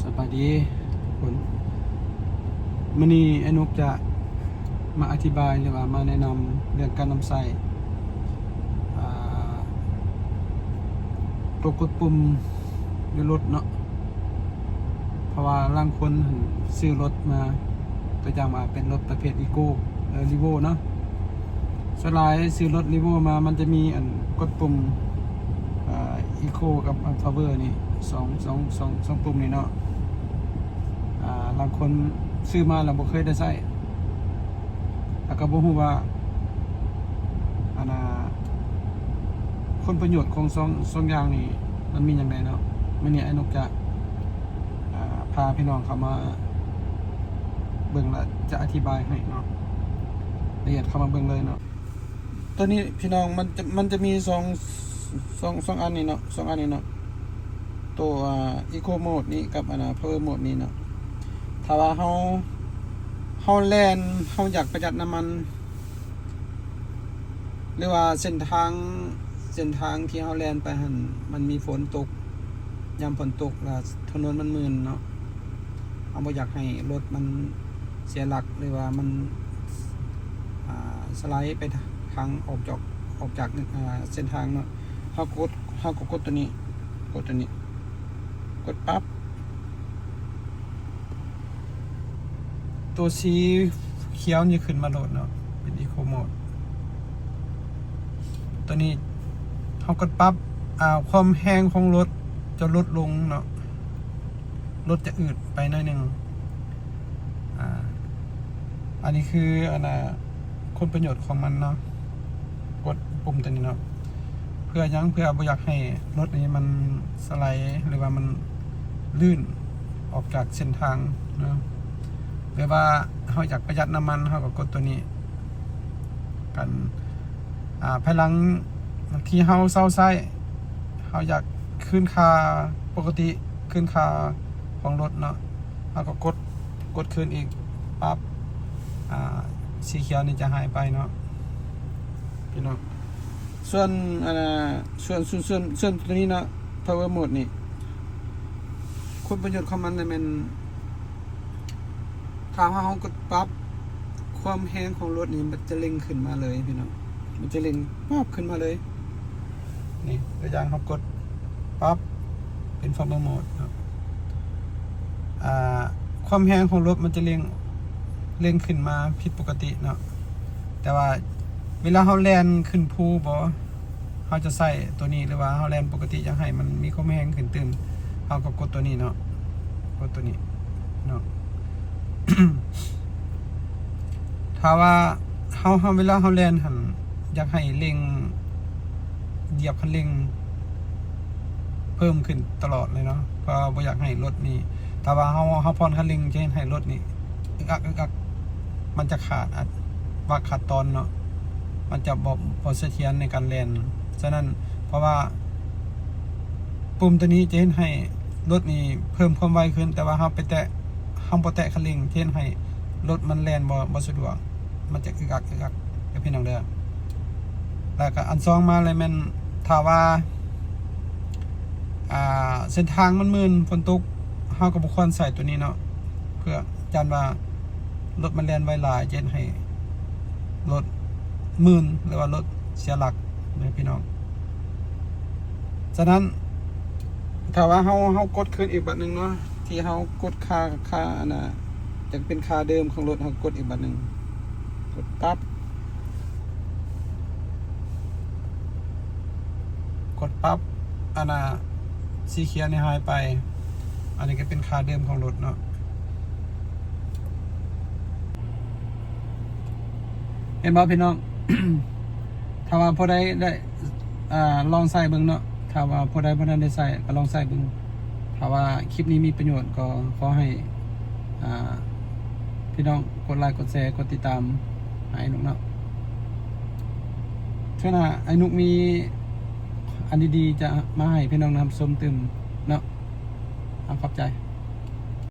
สวัสดีคุณมื้อนี้ไอ้นกจะมาอธิบายหรือว่ามาแนะนำเรื่องการนำใส่ตัวกดปุ่มอยู่รถเนาะเพราะว่าบางคนซื้อรถมาตัวอย่างว่าเป็นรถประเภทอีโก้รีโวเนาะสลายซื้อรถรีโวมามันจะมีกดปุ่มอีโคกับพาวเวอร์นี่สองปุ่มนี่เนาะบางคนซื้อมาแล้วบ่เคยได้ใช้แล้วก็บ่ฮู้ว่าคนประโยชน์ของสองอย่างนี่มันมีอย่างไรเนาะมื้อนี้ไอ้นกจะพาพี่น้องเข้ามาเบิ่งและจะอธิบายให้เนาะละเอียดเข้ามาเบิ่งเลยเนาะตัวนี้พี่น้องมันจะมีสองอันนี้เนาะสองอันนี้เนาะตัวEco Mode นี้กับPower Mode นี้เนาะถ้าว่าเฮาแล่นเฮาอยากประหยัดน้ำมันหรือว่าเส้นทางที่เฮาแล่นไปหั่นมันมีฝนตกยามฝนตกแล้วถนนมันมืดเนาะเฮาบ่อยากให้รถมันเสียหลักหรือว่ามันสไลด์ไปทางออกจากเส้นทางเนาะเฮาก็กดตัวนี้กดปั๊บตัวสีเขียวนี่ขึ้นมาโหลดเนาะเป็น Eco Mode ตัวนี้เฮากดปั๊บความแรงของรถจะลดลงเนาะรถจะอืดไปหน่อยนึงอันนี้คือคุณประโยชน์ของมันเนาะกดปุ่มตัวนี้เนาะเพื่อบ่อยากให้รถนี้มันสไลด์หรือว่ามันลื่นออกจากเส้นทางเนาะหรือว่าเฮาอยากประหยัดน้ำมันเฮาก็กดตัวนี้กันภายหลังที่เฮาเซาไส้เฮาอยากขึ้นค่าปกติขึ้นค่าของรถเนาะเฮาก็กดขึ้นอีกปั๊บสีเขียวนี่จะหายไปเนาะพี่น้องส่วนตัวนี้เนาะ Power Mode นี่คุณประโยชน์ของมันเนี่ยมันถ้าเฮากดปั๊บความแรงของรถนี่มันจะเร่งขึ้นมาเลยพี่น้องมันจะเร่งปั๊บขึ้นมาเลยนี่ตัวอย่างเฮากดปั๊บเป็น Power Mode เนาะความแรงของรถมันจะเร่งขึ้นมาผิดปกติเนาะแต่ว่าเวลาเฮาแล่นขึ้นภูบ่เฮาจะใส่ตัวนี้หรือว่าเฮาแล่นปกติอยากให้มันมีความแรงขึ้นตื่นเฮาก็กดตัวนี้เนาะกดตัวนี้เนาะ ถ้าว่าเฮาเวลาเฮาแล่นหั่นอยากให้เร่งเหยียบคันเร่งเพิ่มขึ้นตลอดเลยเนาะเพราะบ่อยากให้รถนี่ถ้าว่าเฮาผ่อนคันเร่งจะเห็นให้รถนี่อึกอักมันจะขาดตอนเนาะมันจะบ่เสถียรในการแล่นฉะนั้นเพราะว่าปุ่มตัวนี้จะเห็นให้รถนี่เพิ่มความไวขึ้นแต่ว่าเฮาบ่แตะคันเร่งเห็นให้รถมันแล่นบ่สะดวกมันจะอึกอักกับพี่น้องเด้อแล้วก็อัน2มาเลยแม่นถ้าว่าเส้นทางมันมืดฝนตกเฮาก็บ่ควรใส่ตัวนี้เนาะเพื่อจันว่ารถมันแล่นไวหลายจะให้รถมืดหรือว่ารถเสียหลักนะพี่น้องฉะนั้นถ้าว่าเฮากดขึ้นอีกบัดนึงเนาะที่เฮากดค่าจะเป็นค่าเดิมของรถเฮากดอีกบัดนึงกดปั๊บสีเขียวนี่หายไปอันนี้ก็เป็นค่าเดิมของรถเนาะเห็นบ่พี่น้อง ถ้าว่าพอได้ลองใส่เบิ่งเนาะถ้าว่าพอได้ได้ใส่ก็ลองใส่เบิ่งถ้าว่าคลิปนี้มีประโยชน์ก็ขอให้พี่น้องกดไลค์กดแชร์กดติดตามให้นุกเนาะเท่านั้นไอ้นุกมีอันดีๆจะมาให้พี่น้องนำชมเติมเนาะขอบใจ